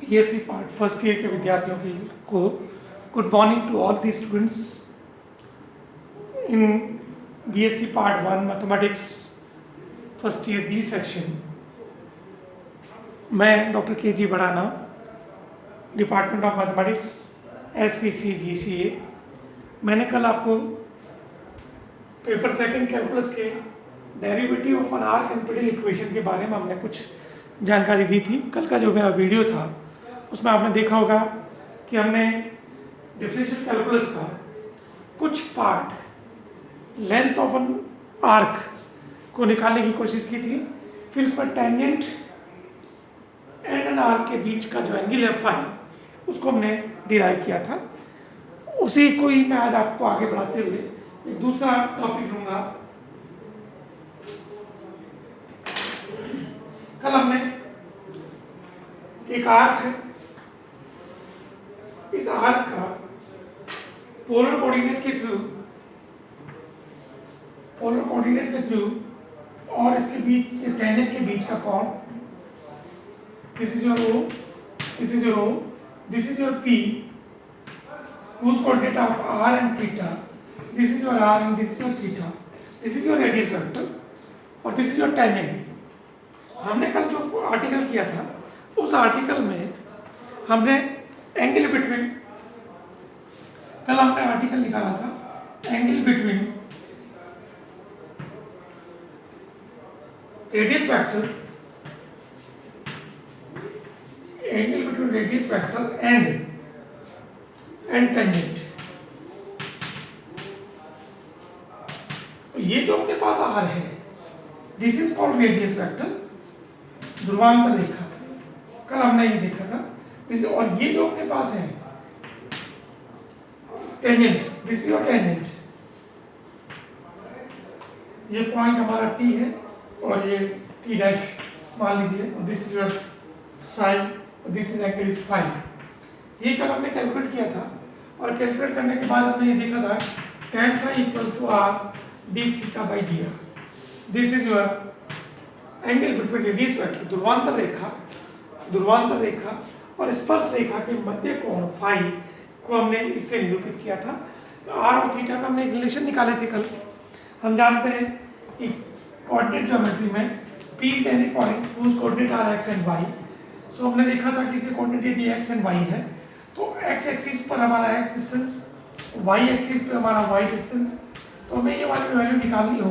BSc part first year के विद्यार्थियों को good morning to all the students in BSc part 1 mathematics first year B section. मैं doctor K G Badhana, department of mathematics, SPC GCA. मैंने कल आपको paper second calculus के derivative of an arc and pedal equation के बारे में हमने कुछ जानकारी दी थी। कल का जो मेरा वीडियो था उसमें आपने देखा होगा कि हमने डिफरेंशियल कैलकुलस का कुछ part length of an arc को निकालने की कोशिश की थी। फिर उस पर टेंजेंट एंड एन आर्क के बीच का जो एंगल है फाई, उसको हमने डिराइव किया था। उसी को ही मैं आज आपको आगे बढ़ाते हुए एक दूसरा टॉपिक लूंगा। कल हमने एक आर्क है, इस आर्क का पोलर कोऑर्डिनेट के थ्रू और इसके बीच टेंजेंट के बीच का कोण, this is your O, this is your O, this is your P, whose coordinate of r and theta, this is your r and this is your theta, this is your radius vector और this is your tangent। हमने कल जो article किया था उस article में हमने angle between, कल हमने आर्टिकल निकाला था angle between radius vector, angle between radius vector and tangent. तो ये जो अपने पास आर है, this is called radius vector, ध्रुवांतर रेखा। कल हमने ये देखा था। दिस और ये जो अपने पास है tangent, this is your tangent. ये पॉइंट हमारा टी है और ये टी डैश मान लीजिए। This is your sine, this is angle is phi. ये कल हमने कैलकुलेट किया था और कैलकुलेट करने के बाद हमने ये देखा था tan phi equals to r d theta by D R. This is your angle between radius vector, ध्रुवांतर रेखा और स्पर्श रेखा के मध्य कोण फाई को हमने इससे निरूपित किया था। r और थीटा का हमने एक रिलेशन निकाले थे कल। हम जानते हैं कि कोऑर्डिनेट ज्योमेट्री में p is any point whose coordinate are x and y। सो हमने देखा था कि इसके कोऑर्डिनेट यदि x and y है तो x एक्सिस पर हमारा x डिस्टेंस, y एक्सिस पे हमारा y डिस्टेंस। तो हमें ये वाली वैल्यू निकालनी हो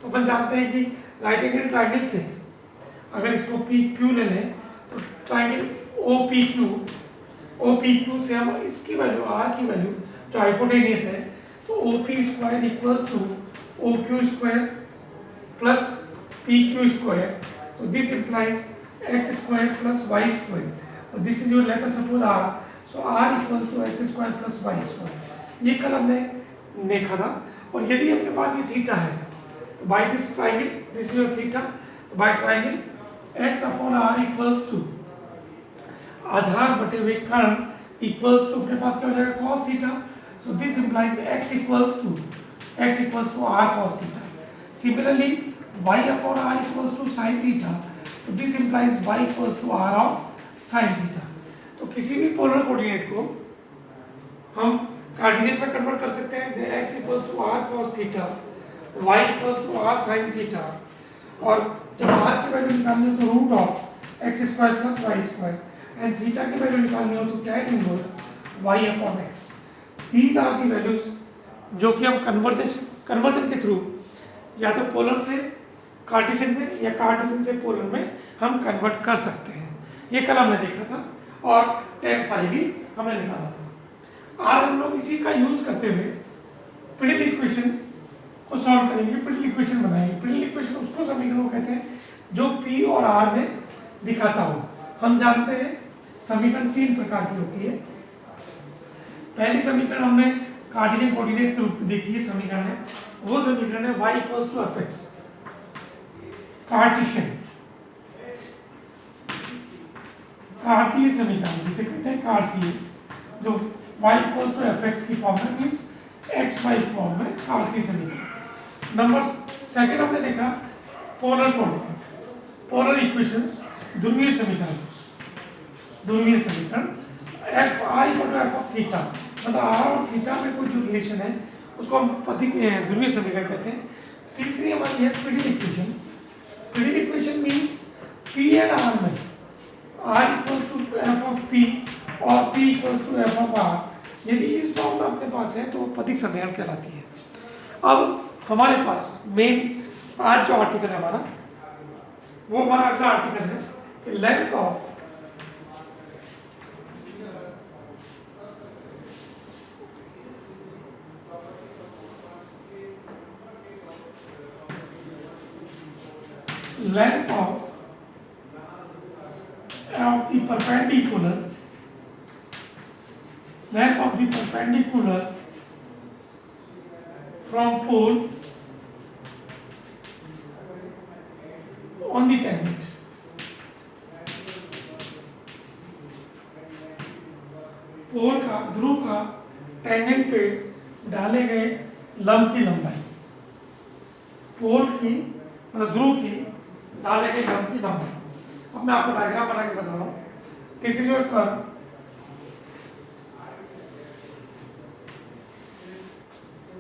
तो अपन जानते हैं कि राइट एंगल ट्रायंगल से अगर इसको PQ ले लें तो ट्रायंगल OPQ से हम इसकी वैल्यू r की वैल्यू जो हाइपोटेनियस है तो OP square equals to OQ square plus PQ square. तो this implies x square plus y square और this is your, let us suppose r, so r equals to x square plus y square. ये कल हमने देखा था। और यदि अपने पास ये थीटा है तो by this triangle, this is your theta, तो by triangle x upon r equals to आधार बटे हुए कर्ण इक्वल्स टू अपने पास क्या हो जाएगा cos theta. So this implies x equals to r cos theta. Similarly y upon r equals to sin theta, तो this implies y equals to r of sin theta. तो किसी भी पोलर कोऑर्डिनेट को हम कार्टेशियन में convert कर सकते हैं। x equals to r cos theta, y equals to r sin theta, और जब r की वैल्यू निकालनी हो तो root of x square plus y square and theta की वैल्यू निकालनी हो तो tan inverse y upon x। These are the values जो कि हम कन्वर्जन के थ्रू या तो पोलर से कार्टेशियन में या कार्टेशियन से पोलर में हम कन्वर्ट कर सकते हैं। ये कल हमने देखा था और tan phi भी हमने निकाला था। आज हम लोग इसी का यूज करते हुए पेडल इक्वेशन को सॉल्व करेंगे, पेडल इक्वेशन बनाएंगे। पेडल इक्वेशन उसको समीकरण को कहते हैं जो P और R में दिखाता हो। हम जानते हैं समीकरण तीन प्रकार की होती है। पहली समीकरण हमने कार्टेशियन कोऑर्डिनेट के रूप में देखी है समीकरण है, वो समीकरण है y इक्वल्स टू fx। कार्तीय समीकरण जिसे कहते हैं कार्तीय, जो y इक्वल्स टू fx की फॉर्म में मींस x y फॉर्म में कार्तीय समीकरण। नंबर सेकंड हमने देखा पोलर इक्वेशंस, ध्रुवीय समीकरण। ध्रुवीय समीकरण F R equal to F of theta, मतलब आर और थीटा में कोई जो रिलेशन है उसको हम ध्रुवीय समीकरण कहते हैं। तीसरी हमारी है pedal equation. Pedal equation means P and R में R equals to F of P और P equals to F of R यदि इस फॉर्म में अपने पास है तो वो पथिक समीकरण कहलाती है। अब हमारे पास मेन आज जो आर्टिकल है हमारा, वो हमारा अगला आर्टिकल है length of the perpendicular from pole on the tangent। पोल का ध्रुव का टेंजेंट पे डाले गए लंब की लंबाई, पोल की मतलब ध्रुव की डाले गए लंब की लंबाई। अब मैं आपको डायग्राम बना के बता रहा हूँ। दिस इज योर कर्व,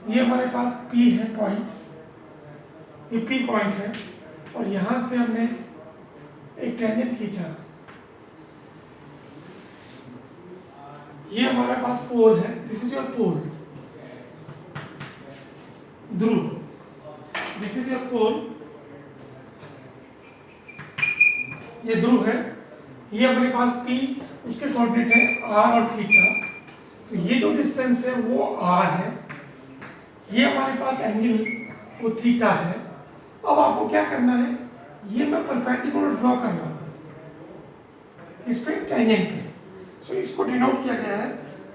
ये हमारे पास P है पॉइंट, ये P पॉइंट है और यहां से हमने एक टेंजेंट खींचा, ये हमारे पास पोल है, दिस इज योर पोल ध्रुव, दिस इज योर पोल, ये ध्रुव है, ये अपने पास P, उसके कोऑर्डिनेट है R और थीटा, तो ये जो डिस्टेंस है वो R है, ये हमारे पास एंगल वो थीटा है। अब आपको क्या करना है, ये मैं परपेंडिकुलर ड्रॉ कर रहा हूं इस पे टेंजेंट पे, सो इसको डिनोट किया गया है,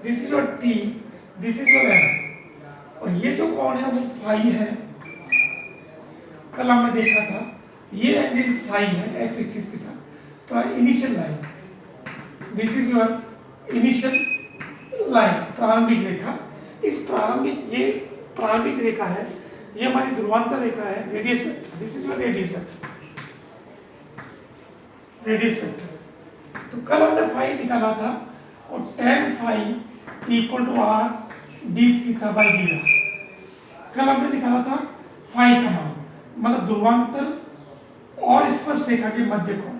this is your T, this is your M, और ये जो कोण है वो फाई है, कल हमने देखा था, ये एंगल साई है एक्स एक्सिस के साथ। तो initial line, this is your initial line, प्रारंभिक रेखा, इस प्रारंभिक ये प्रारंभिक रेखा है, ये हमारी ध्रुवांतर रेखा है, radius vector, this is your radius vector, radius vector. तो कल हमने फाई निकाला था और tan phi equal to R D theta by D R, कल हमने निकाला था फाई का मान, मतलब ध्रुवांतर और स्पर्श रेखा के मध्य कोण,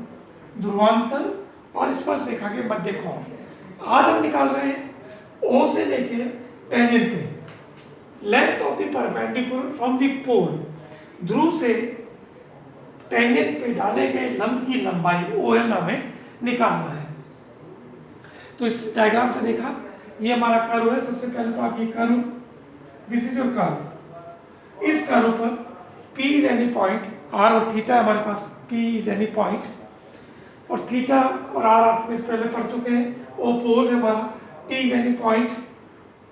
ध्रुवांतर और स्पर्श रेखा के मध्य कोण। आज हम निकाल रहे हैं O से लेके टेंजेंट पे length of the perpendicular from the pole, ध्रुव से टेंजेंट पे डाले गए लंब की लंबाई OM हमें निकालना है। तो इस डायग्राम से देखा, ये हमारा कर्व है। सबसे पहले तो आप ये curve, this is your curve, इस कर्व पर P is any point, R और थीटा हमारे पास P इज एनी पॉइंट, और थीटा और R आपने पहले पढ़ चुके हैं, O पोल है हमारा, T इज एनी पॉइंट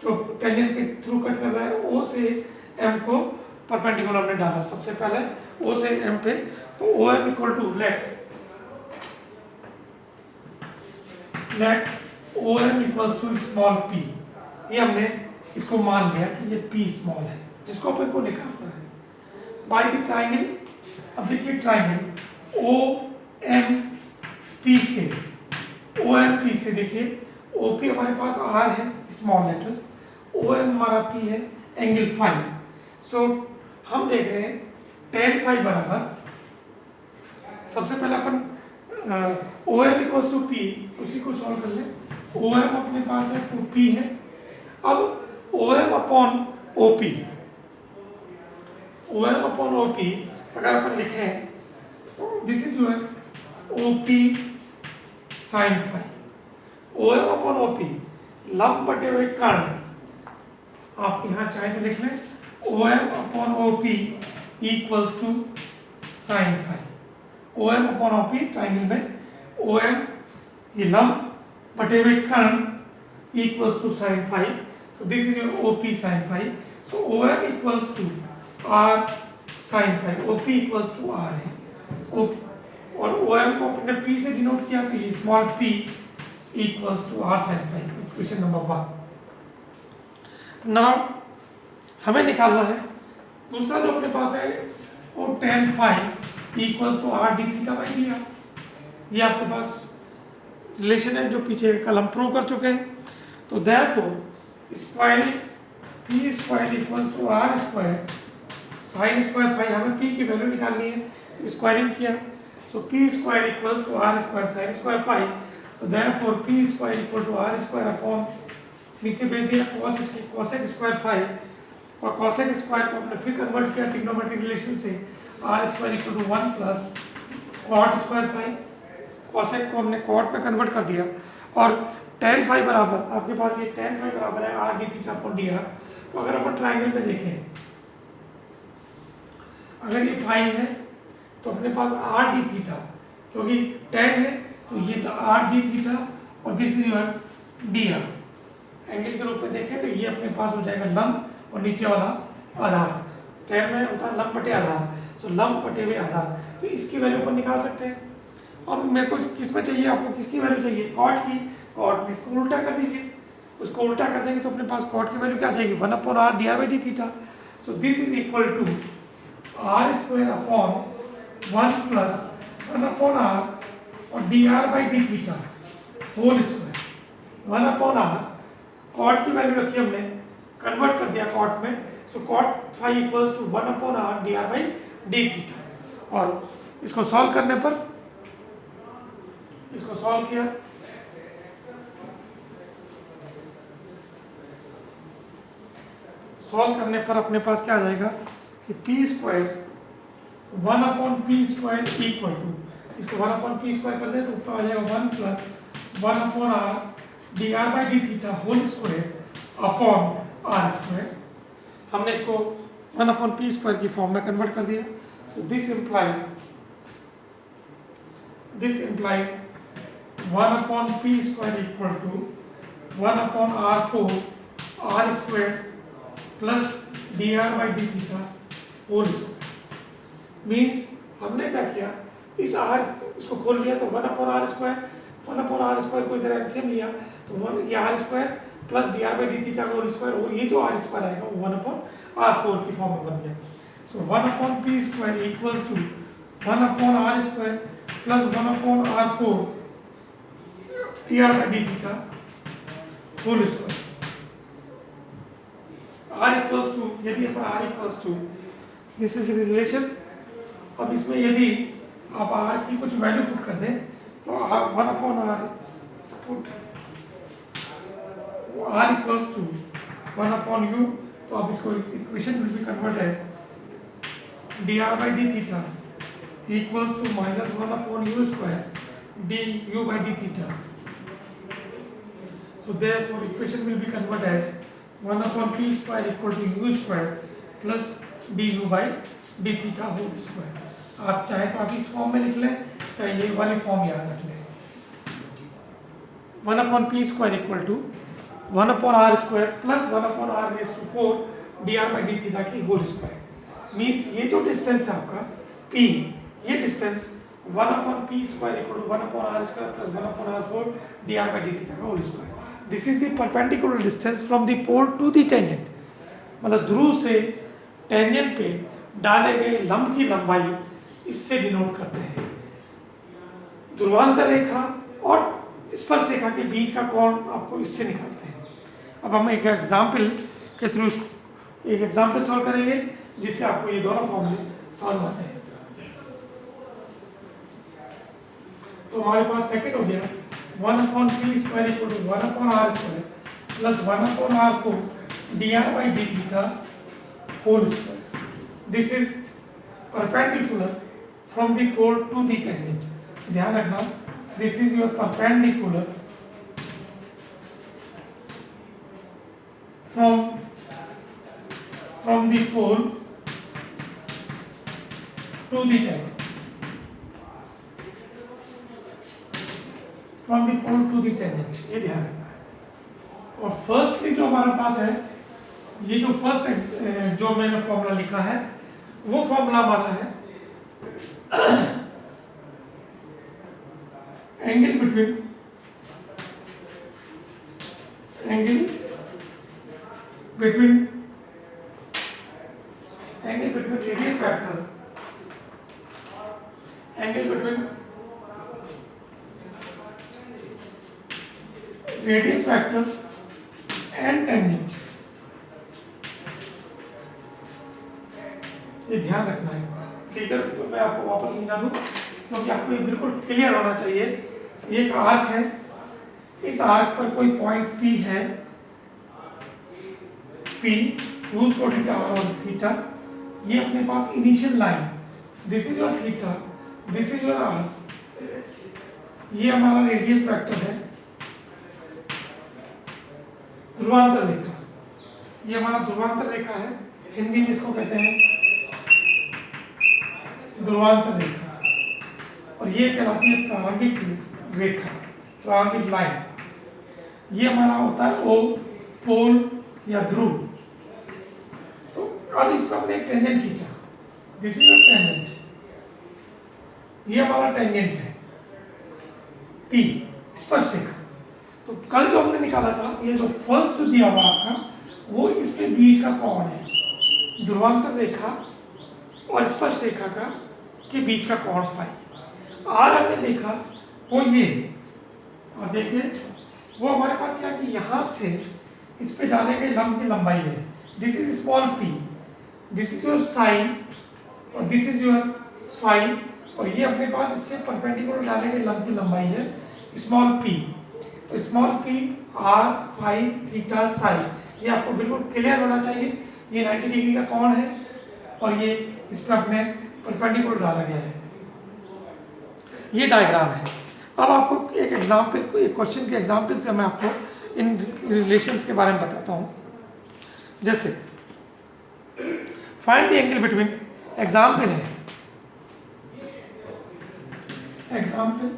जो टेंजेंट के थ्रू कट कर रहा है, O से M को परपेंडिकुलर हमने डाला सबसे पहले O से M पे, तो OM equal to let OM equals to small p, ये हमने इसको मान लिया कि ये p स्मॉल है, जिसको अपन को निकालना है बाय द ट्राइंगल। अब देखिए ट्राइंगल OMP से, OMP से देखिए OP हमारे पास R है स्मॉल लेटर्स, OM हमारा P है एंगल फाई। सो हम देख रहे हैं tan फाई बराबर, सबसे पहले अपन OM इक्वल्स टू P, उसी को सॉल्व कर लें। OM अपने पास है तो P है, अब OM upon OP, OM upon OP अगर अपन लिखें तो this is your OP sine phi, OM upon OP लंब बटे हुए कर्ण, आप यहाँ चाहे तो लिख लें OM upon OP equals to sine phi, OM upon OP triangle में OM ये लंब बटे हुए कर्ण equals to sine phi, so this is your OP sin phi, so OM equals to R sin phi, OP equals to R है, और OM को अपने P से डिनोट किया तो ये small p equals to R sin phi, equation number 1। Now हमें निकालना है दूसरा जो अपने पास है वो tan phi equals to R d theta by dr, ये आपके पास रिलेशन है जो पीछे कल हम प्रूव कर चुके हैं। तो therefore squaring P square equals to R square sine square phi, हमें पी की वैल्यू निकालनी है तो स्क्वायरिंग किया, so P square equals to R square sine square phi, तो therefore P square equal to R square upon नीचे भेज दिया कोसेक स्क्वायर फाई, और कोसेक स्क्वायर को हमने फिर कन्वर्ट किया ट्रिग्नोमेट्रिक रिलेशन से, R square equal to 1 plus cot square phi, cosec को हमने कॉट में कन्वर्ट कर दिया, और tan फाई बराबर आपके पास ये tan फाई बराबर है are D theta upon D R. तो अगर अपन ट्रायंगल में देखें, अगर ये फाई है तो अपने पास आर डी थीटा, क्योंकि tan है तो ये आर डी थीटा और this is your D R, angle के रूप में देखें तो ये अपने पास हो जाएगा लंब और नीचे वाला आधार, tan में होता है लंब बटे आधार, सो लंब बटे हुए आधार, तो इसकी वैल्यू अपन निकाल सकते हैं। और मेरे को किस में चाहिए, आपको किसकी वैल्यू चाहिए, कॉट की, कॉट में इसको उल्टा कर दीजिए, उसको उल्टा कर देंगे तो अपने पास कॉट की वैल्यू क्या आ जाएगी 1 upon R D R by D theta, so this is equal to R square upon 1 plus 1 upon R और D R by D theta whole square 1 upon R, cot की वैल्यू रखी हमने, convert कर दिया cot में, so cot phi equals to 1 upon R D R by D theta, और इसको solve करने पर, इसको सॉल्व किया सॉल्व करने पर अपने पास क्या आ जाएगा कि P square 1 upon P square equal to, इसको 1 अपॉन पी स्क्वायर कर दे तो ऊपर आ जाएगा 1 plus 1 upon R D R by D theta whole square upon R square, हमने इसको 1 अपॉन पी स्क्वायर की फॉर्म में कन्वर्ट कर दिया, so this implies 1 upon p square equal to 1 upon r4 r square plus dr by d theta whole square, means हमने क्या किया, इस r इसको खोल लिया तो 1 upon r square को इधर एलसीएम लिया तो ये r square plus dr by d theta का होल स्क्वायर, और ये जो r स्क्वायर आएगा वो 1 upon r4 की फॉर्म में बन गया, सो 1 upon p square equals to 1 upon r square plus 1 upon r4 dr by d theta whole square, r equals to, यदि अपन r equals to, this is the relation, अब इसमें यदि आप r की कुछ वैल्यू पुट कर दें तो 1 upon r put r equals to 1 upon u, तो अब इसको equation will be convert as dr by d theta equals to minus 1 upon u square du by d theta. So therefore equation will be converted as 1 upon p square equal to u square plus du by d theta whole square. आप चाहे तो आप इस form में लिख लें, चाहे ये वाली फॉर्म याद रख लें, 1 upon p square equal to 1 upon r square plus 1 upon r raised to 4 dr by d theta की whole square, मीन्स ये जो डिस्टेंस है आपका p, ये distance 1 upon p square equal to 1 upon r square plus 1 upon r4 dr by d theta का whole square. This is the perpendicular distance from the pole to the tangent, मतलब ध्रुव से tangent पे डाले गए लंब की लंबाई इससे डिनोट करते हैं, ध्रुवांतर रेखा और स्पर्श रेखा के बीच का कोण आपको इससे निकालते हैं। अब हम एक एग्जाम्पल के थ्रू एक एग्जाम्पल सॉल्व करेंगे जिससे आपको ये दोनों फॉर्मूले सॉल्व हो जाए। तो हमारे पास सेकंड हो गया 1 upon p square equal to 1 upon r square plus 1 upon r4 dr by d theta whole square. This is perpendicular from the pole to the tangent. ध्यान रखना, this is your perpendicular from the pole to the tangent. From the pole to the tangent, ये ध्यान रखना है। और firstly जो हमारे पास है, ये जो फर्स्ट जो मैंने फॉर्मूला लिखा है वो फॉर्मूला हमारा है angle between radius factor, radius vector and tangent, ये ध्यान रखना है। ठीक है, तो मैं आपको वापस समझा दूं क्योंकि आपको ये बिल्कुल क्लियर होना चाहिए। ये एक आर्क है, इस आर्क पर कोई पॉइंट P है, P यूज को थीटा और थीटा, ये अपने पास initial line, this is your theta, this is your arc, ये हमारा रेडियस वेक्टर है, ध्रुवांतर रेखा, ये हमारा ध्रुवांतर रेखा है, हिंदी में इसको कहते हैं ध्रुवांतर रेखा, और ये कहलाती है प्रारंभिक रेखा, प्रारंभिक लाइन। ये हमारा होता है ओ, पोल या ध्रुव। तो अब इस पर हमने एक टेंजेंट खींचा, दिस इज अ टेंजेंट, ये हमारा टेंजेंट है टी, स्पर्शरेखा। तो कल जो हमने निकाला था, ये जो फर्स्ट जो दिया हुआ आपका, वो इसके बीच का कोण है, ध्रुवांतर रेखा और स्पर्शरेखा का के बीच का कोण फाई। आर हमने देखा वो ये, और देखिए वो हमारे पास क्या कि यहाँ से इस पे डाले गए लंब की लंबाई है, this is small p, this is your sine और दिस इज योर फाई, और ये अपने पास इससे परपेंडिकुलर डाले गए लंब की लंबाई है स्मॉल p। तो small p r phi theta psi, ये आपको बिल्कुल क्लियर होना चाहिए। ये 90 डिग्री का कोण है और ये इस पर अपने परपेंडिकुलर डाला गया है। ये डायग्राम है। अब आपको एक एग्जांपल, एक क्वेश्चन के एग्जांपल से मैं आपको इन रिलेशंस के बारे में बताता हूँ। जैसे find the angle between, example है, example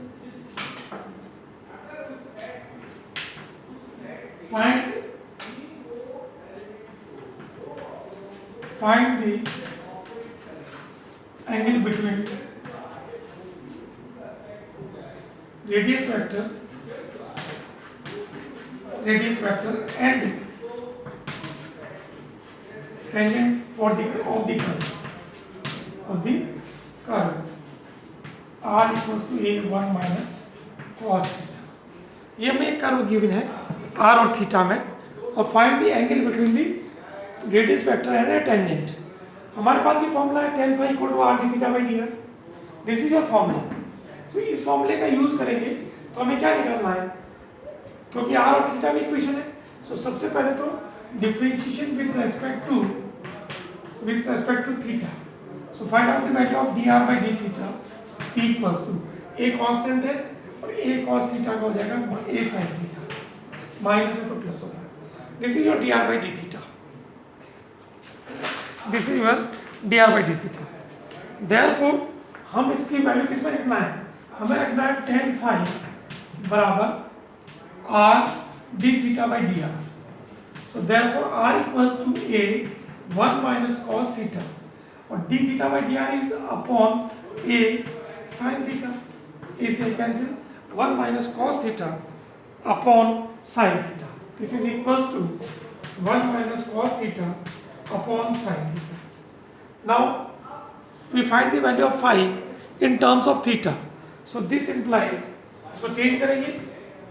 find the angle between radius vector and tangent for the of the curve r equals to a1 minus cos theta। ये हमें एक कर्व गिवन है r और थीटा में, और find the angle between the radius vector and a tangent. हमारे पास ये फॉर्मूला है tan phi equal to r d theta by dr, this is your formula. So इस फॉर्मूले का यूज करेंगे तो हमें क्या निकालना है, क्योंकि r और थीटा में इक्वेशन है। सो सबसे पहले तो differentiation with respect to theta. So find out the value of dr by d theta, p equals to a constant है और a cos थीटा का हो जाएगा a sin थीटा, माइनस है तो प्लस होगा। This is your dr by d theta, this is your dr by d theta. Therefore हम इसकी वैल्यू किस में रखना है, हमें रखना है tan phi बराबर r d theta by dr। So therefore r equals to a 1 minus cos theta और d theta by dr is upon a sin theta, a से cancel, 1 minus cos theta upon sin theta, this is equals to 1 minus cos theta upon sin theta. Now we find the value of phi in terms of theta, so this implies, इसको change करेंगे,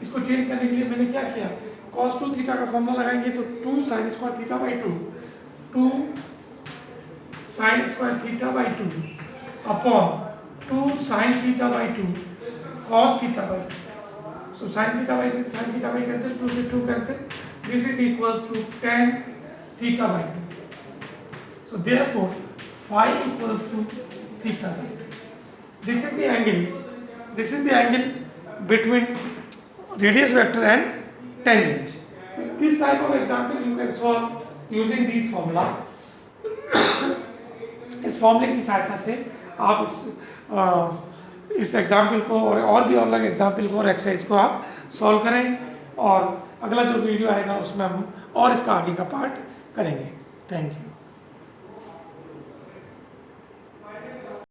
इसको change करने के लिए मैंने क्या किया, cos 2 theta का फॉर्मूला लगाएंगे तो 2 sin square theta by 2 sin square theta by 2 upon 2 sin theta by 2 cos theta by 2। so sin theta by sin theta by cancel, 2 से 2 cancel, this is equals to tan theta by 2। so therefore phi equals to theta by 2। this is the angle between radius vector and tangent। so this type of example you can solve using these formula। इस फॉर्मूले की सहायता से आप इस example को और भी अलग एग्जाम्पल को और एक्सरसाइज को आप सॉल्व करें, और अगला जो वीडियो आएगा उसमें हम और इसका आगे का पार्ट करेंगे। Thank you.